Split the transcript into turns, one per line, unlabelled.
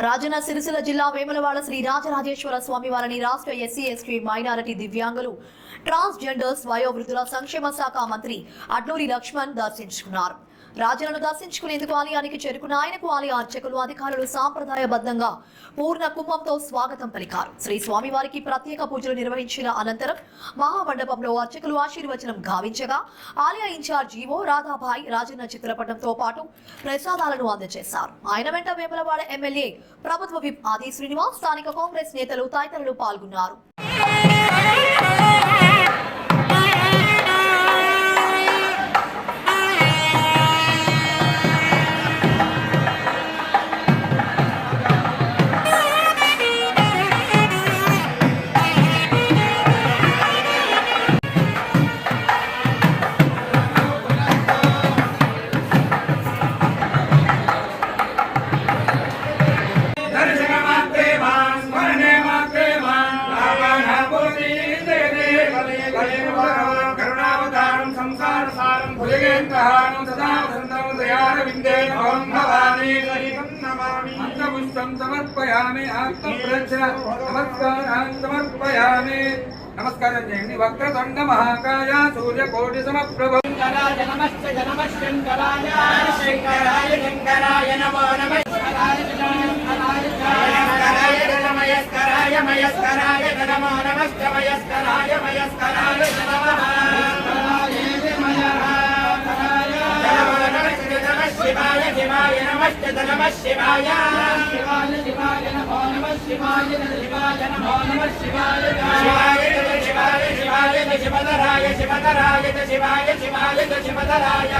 రాజన్న సిరిసిల్ల జిల్లా వేములవాడ శ్రీ రాజరాజేశ్వర స్వామి వారిని రాష్ట్ర ఎస్సీ ఎస్టీ మైనారిటీ దివ్యాంగులు ట్రాన్స్జెండర్స్ వయోవృద్ధుల సంక్షేమ శాఖ మంత్రి అడ్లూరి లక్ష్మణ్ దర్శించుకున్నారు. రాజన్నను దర్శించుకునేందుకు ఆలయానికి చేరుకున్న ఆయనకు ఆలయ అర్చకులు అధికారులు సాంప్రదాయబద్ధంగా పూర్ణ కుంభంతో స్వాగతం పలికారు. శ్రీ స్వామివారికి ప్రత్యేక పూజలు నిర్వహించిన అనంతరం మహామండపంలో అర్చకులు ఆశీర్వచనం గావించగా ఆలయ ఇన్ఛార్జ్ ఈవో రాధాబాయి రాజన్న చిత్రపటంతో పాటు ప్రసాదాలను అందజేశారు. ఆయన వెంట వేములవాడ ఎమ్మెల్యే ప్రభుత్వ విప్ ఆది శ్రీనివాస్, స్థానిక కాంగ్రెస్ నేతలు తదితరులు పాల్గొన్నారు.
करुणावतारं संसारसारं भुजगेन्द्रहारं सदा वसन्तं दयारविन्दे भवं भवानी शरीरं नमामि मन्त्रपुष्पं समर्पयामि आत्मप्रदक्षिण नमस्कारान् समर्पयामि नमस्कारं जयन्ति वक्रतुण्ड महाकाय सूर्यकोटि समप्रभ शङ्कराय नमस्ते नमः शङ्कराय शङ्कराय शङ्कराय नमो नमः शङ्कराय मयस्कराय मयस्कराय नमो नमः मयस्कराय मयस्कराय नमः शिवाय शिवाय नमस्ते नमः शिवाय शिवाय शिवाय नमो नमः शिवाय शिवाय नमो नमः शिवाय शिवाय शिवाय शिवाय शिवधराय शिवधराय शिवाय शिवाय शिवधराय